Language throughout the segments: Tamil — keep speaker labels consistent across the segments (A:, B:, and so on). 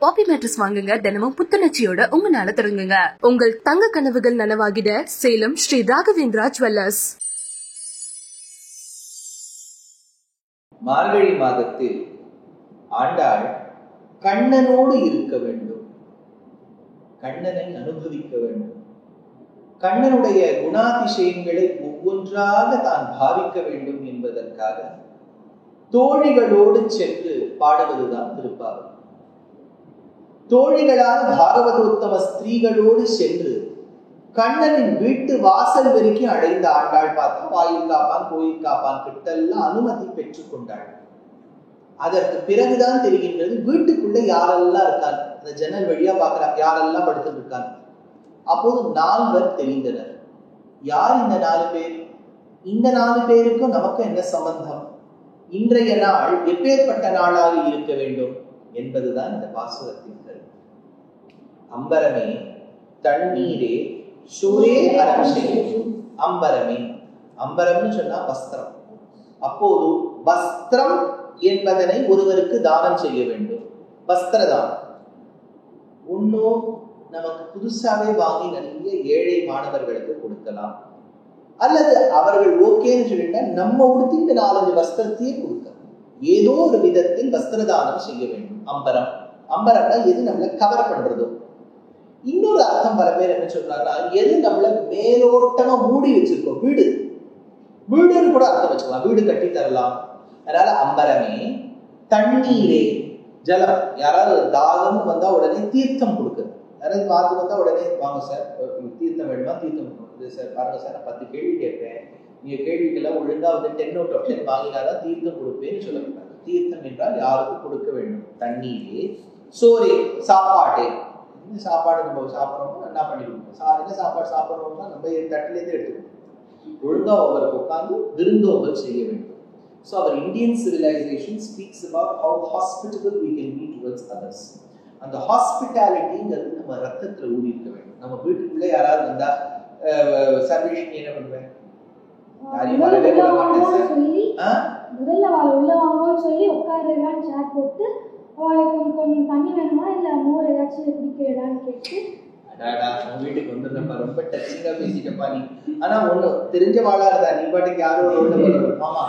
A: பாப்பி மேட்ரஸ் வாங்குங்க. தினமும் புத்துணர்ச்சியோட உங்களால தொடங்குங்க. உங்கள் தங்க கனவுகள் நனவாகிட சேலம் ஸ்ரீ ராகவேந்திரா ஜுவல்லர்ஸ்.
B: மார்கழி மாதத்தில் ஆண்டாள் கண்ணனோடு இருக்க வேண்டும், கண்ணனை அனுபவிக்க வேண்டும், கண்ணனுடைய குணாதிசயங்களை ஒவ்வொன்றாக தான் பாவிக்க வேண்டும் என்பதற்காக தோழிகளோடு சென்று பாடுவதுதான் திருப்பாவை. தோழிகளான பாகவதோத்தம ஸ்திரீகளோடு சென்று கண்ணனின் வீட்டு வாசல் வரைக்கும் அடைந்த ஆண்டாள் பார்த்தா வாயில் காப்பான் கோயில் காப்பான் கிட்டெல்லாம் அனுமதி பெற்றுக் கொண்டாள். அதற்கு பிறகுதான் தெரிகின்றது வீட்டுக்குள்ள யாரெல்லாம் இருக்காங்க. அந்த ஜன்னல் வழியா பாக்குறாங்க யாரெல்லாம் படுத்துட்டு இருக்காங்க. அப்போது 4 தெரிந்தனர். யார் இந்த 4 பேர்? இந்த 4 பேருக்கும் நமக்கு என்ன சம்பந்தம்? இன்றைய நாள் எப்பேற்பட்ட நாளாக இருக்க வேண்டும் என்பதுதான் இந்த பாசுரத்தின் கருத்து. அம்பரமே தண்ணீரே சூரே அறம் செய்யும். அம்பரமே, அம்பரம்னு சொன்னா வஸ்திரம். அப்போது வஸ்திரம் என்பதனை ஒருவருக்கு தானம் செய்ய வேண்டும். வஸ்திரதானம் ஒன்னும் நமக்கு புதுசாவே வாங்கி நிறைய ஏழை மாணவர்களுக்கு கொடுக்கலாம், அல்லது அவர்கள் ஓகேன்னு சொல்லிட்டா நம்ம உடுத்தி இந்த 4-5 வஸ்திரத்தையே கொடுக்கலாம். ஏதோ ஒரு விதத்தில் வஸ்திரதானம் செய்ய வேண்டும். அம்பரம், அம்பரம்னா எது நம்மளை கவர் பண்றதோ. இன்னொரு அர்த்தம் பல பேர் என்ன சொல்றாங்கன்னா, எது நம்மள மேலோட்டமா மூடி வச்சிருக்கோம், வீடு, வீடுன்னு கூட அர்த்தம் வச்சுக்கலாம், வீடு கட்டி தரலாம். அதனால அம்பரமே தண்ணீரே ஜலம். யாராவது தாகம் வந்தா உடனே தீர்த்தம் கொடுக்குது. யாராவது பார்த்து வந்தா உடனே வாங்க சார் தீர்த்தம் வேணுமா, தீர்த்தம் கொடுக்குது சார், பாருங்க சார் நான் 10 கேள்வி கேட்பேன், நீங்க கேள்விக்கெல்லாம் ஒழுங்கா வந்து 10 out of 10 வாங்கினாதான் தீர்த்தம் கொடுப்பேன்னு சொல்லக்கூடாது. தீர்த்தம் என்றால் யாருக்கும் கொடுக்க வேண்டும். தண்ணீரே சோரே சாப்பாட்டே. என்ன சாப்பாடு நம்ம சாப்பிட்றோமோ என்ன பண்ணி கொடுக்கணும், என்ன சாப்பாடு சாப்பிட்றோம்னா நம்ம தட்டிலேருந்து எடுத்துக்கணும். ஒழுங்கா அவருக்கு உட்கார்ந்து விருந்தோம்பல் செய்ய வேண்டும். So our Indian civilization speaks about how hospitable we can be towards others. அந்த ஹாஸ்பிட்டாலிட்டிங்கிறது நம்ம ரத்தத்துல ஊறி இருக்க வேண்டும். நம்ம வீட்டுக்குள்ளே யாராவது வந்தா சர்வேஷன் என்ன பண்ணுவேன், யாரையும் வரவே விட மாட்டேன் சார்,
C: முதல்ல அவளை உள்ள வாங்கன்னு சொல்லி உட்காருடான்னு சேர் போட்டு அவளுக்கு கொஞ்சம் தண்ணி வேணுமா இல்ல மோர் ஏதாச்சும் குடிக்கிறடான்னு கேட்டு
B: வீட்டுக்கு வந்துருந்தப்பா ரொம்ப டச்சிங்கா பேசிட்டப்பா நீ. ஆனா ஒண்ணு தெரிஞ்ச வாழா இருந்தா நீ பாட்டுக்கு யாரும் மாமா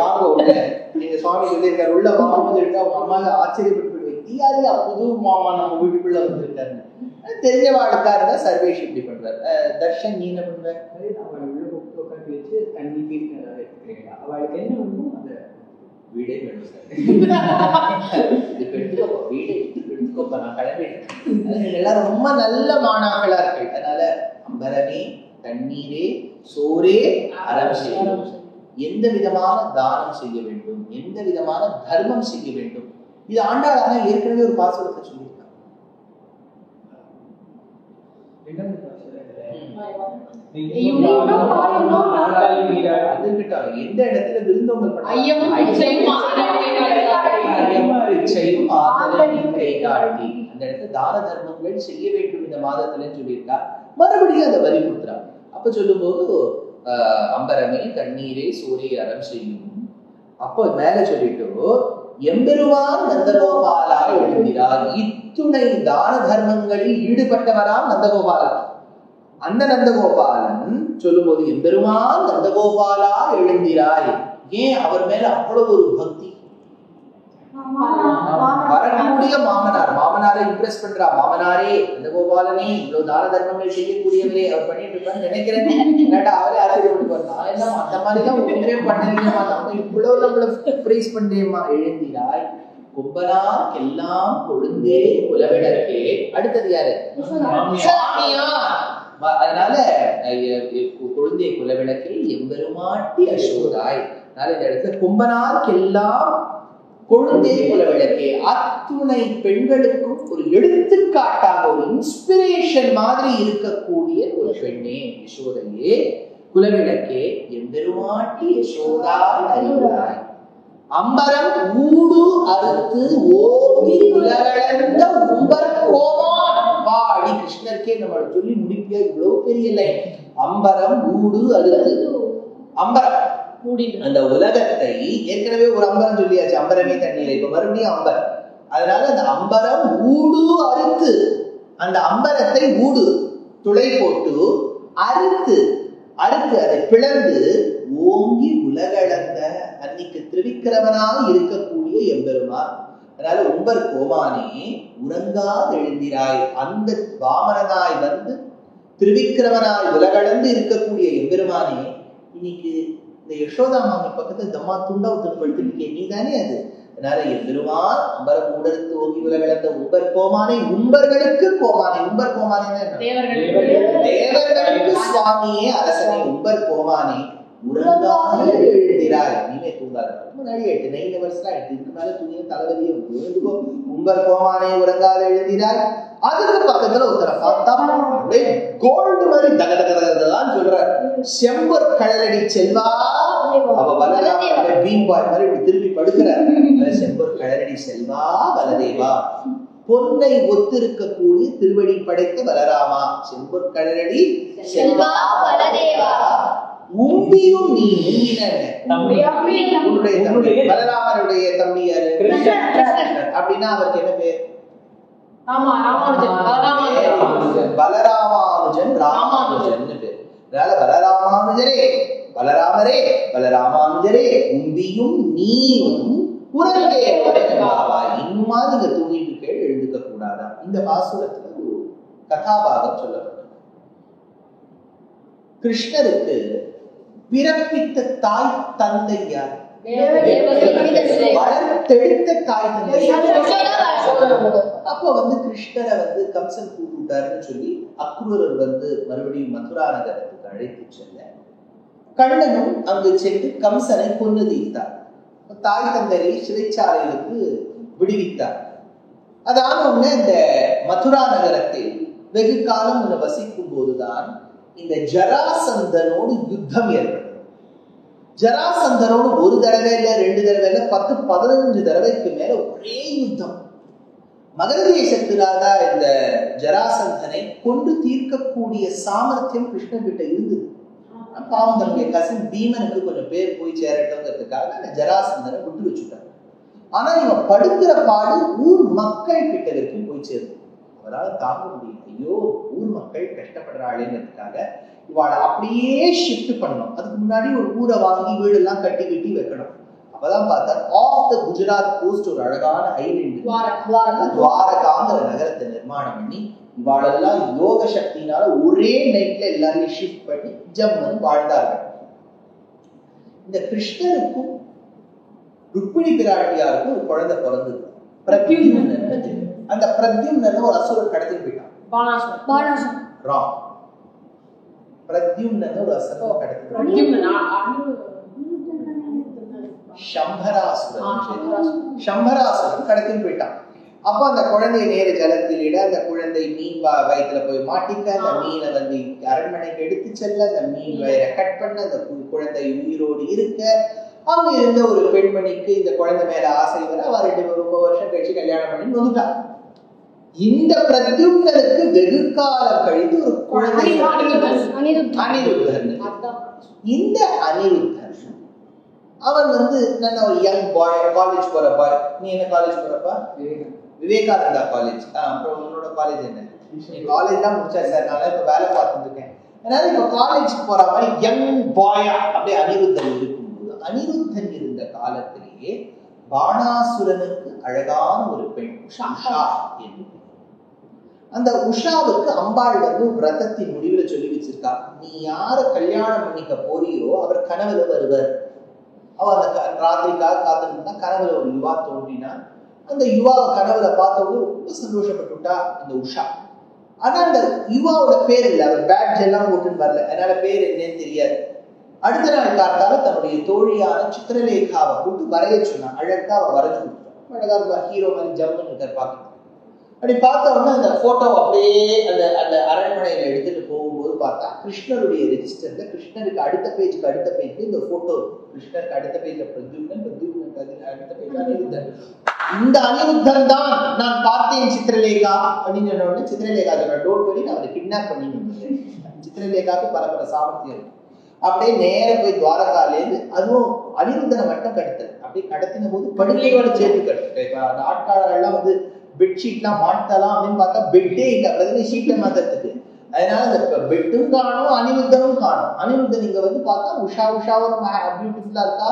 B: வாங்க உள்ள, நீங்க சுவாமி சொல்லியிருக்காரு உள்ள மாமா இருக்கா, உங்க அம்மா ஆச்சரியப்பட்டு போயிடுவேன், தீயாரியா புது மாமா நம்ம வீட்டுக்குள்ள வந்துருக்காரு. தெரிஞ்ச வாழ்க்காருங்க சர்வேஷ் இப்படி பண்றாரு. தர்ஷன் நீ என்ன பண்ற?
D: அவளை உள்ள கூப்பிட்டு உட்காந்து வச்சு தண்ணி பீட்டு அவளுக்கு என்ன வேணுமோ அந்த
B: வீடே வேணும் சார், இது எடுத்துக்கோப்பா, வீடே எடுத்துக்கோப்பா, நான் கிளம்பிட்டேன். எல்லாரும் ரொம்ப நல்ல மாணாக்களா இருக்கு. அதனால அம்பரமே தண்ணீரே சோரே அறம் செய்யும். எந்த விதமான தானம் செய்ய வேண்டும், எந்த விதமான தர்மம் செய்ய வேண்டும், இது ஆண்டாளாக ஏற்கனவே ஒரு பாசுரத்தை சொல்லியிருக்காங்க. எந்த இடத்துல விருந்தோம்பல் அந்த இடத்துல தான தர்மங்கள் செய்ய வேண்டும் இந்த மாதத்துல சொல்லியிருக்கா. மறுபடியும் அந்த வரி கொடுக்குறாங்க. அப்ப சொல்லும் போது அம்பரமே தண்ணீரே சூரிய அறம் செய்யும். அப்போ மேல சொல்லிட்டு எம்பெருமான் நந்தகோபாலா எழுந்திரார். இத்துணை தான தர்மங்களில் ஈடுபட்டவராம் நந்தகோபாலன். அந்த நந்தகோபாலன் சொல்லும் போது எம்பெருமான் நந்தகோபாலா எழுந்திராய். ஏன் அவர் மேல அவ்வளவு ஒரு பக்தி? வரக்கூடிய மாமனாரை இம்ப்ரெஸ் பண்றா. மாமனாரே நந்தகோபாலனே இவ்வளவு தான தர்மங்கள் செய்யக்கூடியவரே அவர் பண்ணிட்டு இருப்பான்னு நினைக்கிறேன். அவரே ஆச்சரியப்பட்டு போறா, என்ன அந்த மாதிரி எல்லாம் ஒன்றே பண்ணலையம்மா, நம்ம இவ்வளவு நம்மள பிரைஸ் பண்றேம்மா. எழுந்திராய் கொம்பனாக்கெல்லாம் கொழுந்தே குலவிளக்கே. அடுத்தது யாரு? அதனால குழந்தை குலவிளக்கில் எம்பெருமாட்டி அசோதாய். அதனால இந்த இடத்துல கும்பனார்க்கெல்லாம் கொழுந்தே குலவிளக்கே. அத்துணை பெண்களுக்கும் ஒரு எடுத்துக்காட்டாக ஒரு இன்ஸ்பிரேஷன் மாதிரி இருக்கக்கூடிய ஒரு பெண்ணே யசோதையே, குலவிளக்கே எம்பெருமாட்டி யசோதாய் அறிவாய். அம்பரம் ஊடு அறுத்து ஓவி உலகளந்த உம்பர் கோமான் பாடி. கிருஷ்ணருக்கே நம்ம சொல்லி முடிப்பியா இவ்வளவு பெரிய லைன். அம்பரம் ஊடு அறுத்து, அம்பரம் அந்த உலகத்தை ஏற்கனவே ஒரு அம்பரம் சொல்லியாச்சு, அம்பரமே தண்ணீரை. இப்ப மறுபடியும் அம்பர் அதனால அந்த அம்பரம் ஊடு அறுத்து, அந்த அம்பரத்தை ஊடு துளை போட்டு அறுத்து அதை பிளந்து ஓங்கி உலகளந்த அன்னைக்கு திருவிக்கிரமனாக இருக்கக்கூடிய எம்பெருமான். அதனால உம்பர் கோமானே உறங்காது எழுந்திராய், அந்த வாமனனாய் வந்து திருவிக்கிரமனாய் உலகளந்து இருக்கக்கூடிய எம்பெருமானே, இன்னைக்கு இந்த யசோதா மாமி பக்கத்துல தம்மா துண்டா திருப்படுத்திருக்கே நீ தானே அது. அதனால எம்பெருமான் அம்பரம் உடலுக்கு ஓங்கி உலகளந்த உம்பர் கோமானை, உம்பர்களுக்கு கோமானை. உம்பர் கோமானை தேவர்களுக்கு சுவாமியே அரசனை. உம்பர் கோமானை உறங்காது எழுந்திராய், நீமே தூங்காத. முன்னாடி 8-9 வருஷம் ஆயிடுச்சு, இதுக்கு மேல தூங்கிய தலைவலியே எழுந்துக்கோ. உம்பர் கோமானை உறங்காது எழுந்திராய். அதுக்கு பக்கத்துல ஒருத்தர பார்த்தா கோல்டு மாதிரி தகதகதான் சொல்ற, செம்பர் கடலடி செல்வா. அவ வலராம பீம் பாய் மாதிரி இப்படி திரும்பி படுக்கிறார். செம்பர் கடலடி செல்வா வலதேவா, பொன்னை ஒத்திருக்கக்கூடிய திருவடி படைத்த வலராமா. செம்பர் கடலடி செல்வா வலதேவா, உம்பியும் நீ உன்னுடைய தம்பி பலராமனுடைய தம்பி யாரு? அப்படின்னா அவருக்கு என்ன பேர்? பலராமானுஜன் ராமானுஜன் பேர். அதனால பலராமானுஜரே பலராமரே பலராமானுஜரே உம்பியும் நீயும் உறங்கே இன்னுமா நீங்க தூங்கிட்டு கேள், எழுந்துக்க கூடாதா. இந்த பாசுரத்துல ஒரு கதாபாகம் சொல்லப்பட்டது. கிருஷ்ணருக்கு பிறப்பித்த தாய் தந்தை யார்? வளர்த்தெடுத்த தாய் தந்தை. அப்போ கிருஷ்ணரை கம்சன் கூப்பிட்டாருன்னு சொல்லி அக்ரூரர் மறுபடியும் மதுரா நகரத்துக்கு அழைத்து செல்ல, கண்ணனும் அங்கு சென்று கம்சனை கொன்று தீர்த்தார். தாய் தந்தையை சிறைச்சாலைகளுக்கு விடுவித்தார். அதான உடனே இந்த மதுரா நகரத்தில் வெகு காலம் வசிக்கும் போதுதான் இந்த ஜராசந்தனோடு யுத்தம் ஏற்பட்டது. ஜராசந்தனோடு ஒரு தடவை இல்ல, 2 தடவை இல்ல, 10-15 தடவைக்கு மேல ஒரே யுத்தம். மகத தேசத்திலாத இந்த ஜராசந்தனை கொண்டு தீர்க்கக்கூடிய சாமர்த்தியம் கிருஷ்ணன் கிட்ட இருந்தது. பாவம் தன்னுடைய கசின் பீமனுக்கு கொஞ்சம் பேர் போய் சேரட்டோங்கிறதுக்காக அந்த ஜராசந்தனை விட்டு வச்சுட்டாங்க. ஆனா இவன் படுக்கிற பாடு ஊர் மக்கள் கிட்ட வரைக்கும் போய் சேருது. அவரால் தாங்க முடியும். ஐயோ ஊர் மக்கள் கஷ்டப்படுறாளேங்கிறதுக்காக இவாளை அப்படியே ஷிஃப்ட் பண்ணணும். அதுக்கு முன்னாடி ஒரு ஊரை வாங்கி வீடு எல்லாம் கட்டி கட்டி வைக்கணும். அப்பதான் பார்த்தா ஆஃப் த குஜராத் கோஸ்ட் ஒரு அழகான ஐலண்ட் துவாரகாங்கிற நகரத்தை நிர்மாணம் பண்ணி இவாளெல்லாம் யோக சக்தினால ஒரே நைட்ல எல்லாரையும் ஷிஃப்ட் பண்ணி ஜம்மன் வாழ்ந்தார்கள். இந்த கிருஷ்ணருக்கும் ருக்மிணி பிராட்டியாருக்கும் ஒரு குழந்தை பிறந்தது, பிரத்யும்னன். அந்த பிரத்யும்னன் ஒரு அசுரன் கடத்தி போயிட்டான். பிரத்யும்னன் ஒரு அசுரன் கடத்தி சம்பராசுரன் கடத்தின்னு போயிட்டான். அப்ப அந்த குழந்தைய நேர ஜலத்திலிட, அந்த குழந்தை மீன் வயிற்றுல போய் மாட்டிக்க, அந்த மீனை அரண்மனைக்கு எடுத்து செல்ல, அந்த மீன் வயிறை கட் பண்ண, அந்த குழந்தை உயிரோடு இருக்க, அங்க இருந்த ஒரு பெண்மணிக்கு இந்த குழந்தை மேல ஆசை வர, அவ 2 வருஷம் கழிச்சு கல்யாணம் பண்ணி நொந்துட்டான். இந்த பிரத்யும்னனுக்கு வெகு காலம் கழித்து ஒரு குழந்தை அனிருத்தன். இந்த அனிருத்தன் அவன் நல்ல ஒரு யங் பாய், காலேஜ் போற பாய். நீ என்ன காலேஜ் போறப்பா? விவேகானந்தா காலேஜ். அப்புறம் உன்னோட காலேஜ் என்ன? காலேஜ் தான் முடிச்சா சார், நான் இப்ப வேலை பார்த்துட்டு இருக்கேன். அதனால இப்ப காலேஜ் போற மாதிரி யங் பாயா அப்படியே அனிருத்தன் இருக்கும்போது, அனிருத்தன் இருந்த காலத்திலேயே பாணாசுரனுக்கு அழகான ஒரு பெண் உஷா என்று. அந்த உஷாவுக்கு அம்பாள் விரதத்தின் முடிவுல சொல்லி வச்சிருக்கா, நீ யார கல்யாணம் பண்ணிக்க போறியோ அவர் கனவுல வருவர். அவ அந்த ராத்திரிக்காக காத்திருந்தா கனவுல ஒரு யுவா தோன்றினா, அந்த யுவாவை கனவுல பார்த்தவங்க ரொம்ப சந்தோஷப்பட்டுட்டா அந்த உஷா. ஆனா அந்த யுவாவோட பேர் இல்லை, அவர் பேட்ஜ் எல்லாம் போட்டுன்னு வரல, அதனால பேர் என்னன்னு தெரியாது. அடுத்த நாள் காத்தால தன்னுடைய தோழியான சித்திரலேகாவை கூட்டு வரைய சொன்னா. அழகா அவ வரைஞ்சு கொடுத்தான். அழகா ஹீரோ மாதிரி ஜம்முன்னு பார்க்க. அப்படி பார்த்த உடனே அந்த போட்டோ அப்படியே அந்த அரண்மனையில எடுத்துட்டு போகும்போது பார்த்தா கிருஷ்ணருடைய ரெஜிஸ்டர்ல கிருஷ்ணருக்கு அடுத்த பேஜ் இந்த போட்டோ. கிருஷ்ணருக்கு அடுத்த பேஜ்ல பிரத்யும்னன், அடுத்த பேஜ் அனிருத்தன். இந்த அனிருத்தன் தான் நான் பார்த்தேன் சித்திரலேகா அப்படின்னு சொன்ன உடனே சித்திரலேகா சொன்ன டோன்ட் வரி, நான் அவரை கிட்னாப் பண்ணி. சித்திரலேகாவுக்கு பல சாமர்த்தியம். அப்படியே நேர போய் துவாரகாலேருந்து, அதுவும் அனிருத்தனை மட்டும் கடத்தல். அப்படியே கடத்தின போது படுக்கையோட சேர்த்து கட்டு. இப்ப அந்த ஆட்காரர்கள்லாம் வந்து பெட்ஷீட்லாம் மாட்டலாம் அப்படின்னு பார்த்தா பெட்டே இல்லை, பிரதினி ஷீட்டை மாத்தறதுக்கு. அதனால இந்த பெட்டும் காணும், அனிருத்தனும் காணும். அனிருத்தன் இங்க வந்து பார்த்தா உஷாவும் ரொம்ப பியூட்டிஃபுல்லா இருக்கா,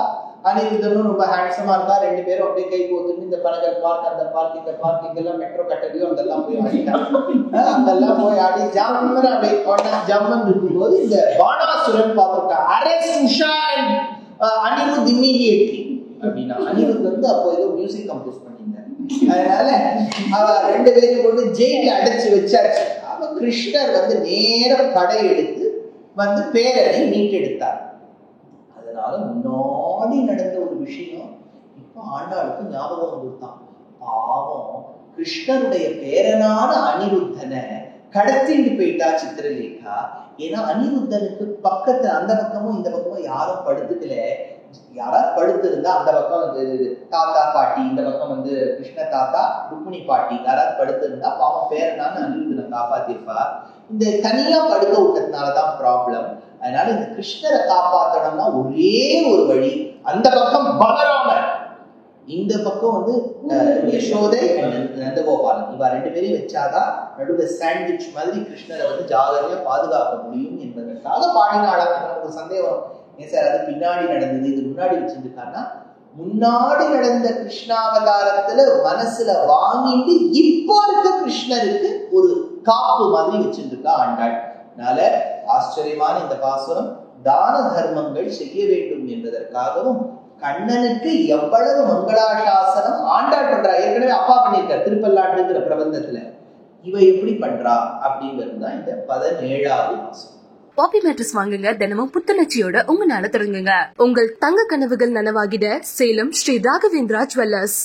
B: அனிருத்தனும் ரொம்ப ஹேண்ட்ஸமா இருக்கா. ரெண்டு பேரும் அப்படியே கை கோத்துட்டு இந்த பனகல் பார்க், அந்த பார்க், இந்த பார்க், இங்கெல்லாம் மெட்ரோ கட்டடியோ அங்கெல்லாம் போய் ஆடிட்டாங்க. அங்கெல்லாம் போய் ஆடி ஜாமன் அப்படியே ஜம்மன் இருக்கும்போது இந்த பானாசுரன் பார்த்துட்டா arrest Usha and Anirudh immediately அப்படின்னா. அனிருத் வந்து அப்போ ஏதோ மியூசிக் கம்போஸ் பண்ணியிருந்தார். அதனால அவ ரெண்டு பேரும் கொண்டு ஜெயில அடைச்சு வச்சாச்சு. அவ கிருஷ்ணர் வந்து நேரம் கடை எடுத்து வந்து பேரனை மீட்டெடுத்தார். அதனால முன்னாடி நடந்த ஒரு விஷயம் இப்ப ஆண்டாளுக்கு ஞாபகம் வந்துட்டான். பாவம் கிருஷ்ணருடைய பேரனான அனிருத்தனை கடத்திட்டு போயிட்டா சித்திரலேகா. ஏன்னா அனிருத்தனுக்கு பக்கத்துல அந்த பக்கமும் இந்த பக்கமும் யாரும் படுத்துக்கல. யாராவது படுத்திருந்தா அந்த பக்கம் தாத்தா பாட்டி, இந்த பக்கம் வந்து கிருஷ்ண தாத்தா ருக்மிணி பாட்டி யாராவது படுத்திருந்தா பாவம் பேரனான அனிருத்தனை காப்பாத்திருப்பா. இந்த தனியா படுக்க விட்டதுனாலதான் ப்ராப்ளம். அதனால இந்த கிருஷ்ணரை காப்பாற்றணும்னா ஒரே ஒரு வழி, அந்த பக்கம் பலராமர், இந்த பக்கம் வந்து யசோதை நந்தகோபாலன், இவ ரெண்டு பேரையும் வச்சாதான் நடுவில் சாண்ட்விச் மாதிரி கிருஷ்ணரை வந்து ஜாகிரதையா பாதுகாக்க முடியும் என்பதற்காக பாடினாளாம். நமக்கு சந்தேகம் ஏன் சார் அது பின்னாடி நடந்தது, இது முன்னாடி வச்சிருக்காருன்னா, முன்னாடி நடந்த கிருஷ்ணாவதாரத்துல மனசுல வாங்கிட்டு இப்போ இருக்க கிருஷ்ணருக்கு ஒரு காப்பு மாதிரி வச்சிருக்கா ஆண்டாள். அதனால ஆச்சரியமான இந்த பாசுரம் தான தர்மங்கள் செய்ய வேண்டும் என்பதற்காகவும் கண்ணனுக்கு எவ்வளவு மங்களாசாசனம் ஆண்டாள் பண்றா. ஏற்கனவே அப்பா பண்ணியிருக்கார் திருப்பல்லாண்டுங்கிற பிரபந்தத்துல, இவ எப்படி பண்றா அப்படிங்கிறது தான் இந்த 17வது பாசுரம்.
A: பாப்பி மேட்ரஸ் வாங்குங்க, தினமும் புத்துணர்ச்சியோட உங்களால தொடங்குங்க. உங்கள் தங்க கனவுகள் நனவாகிட சேலம் ஸ்ரீ ராகவேந்திரா ஜுவல்லர்ஸ்.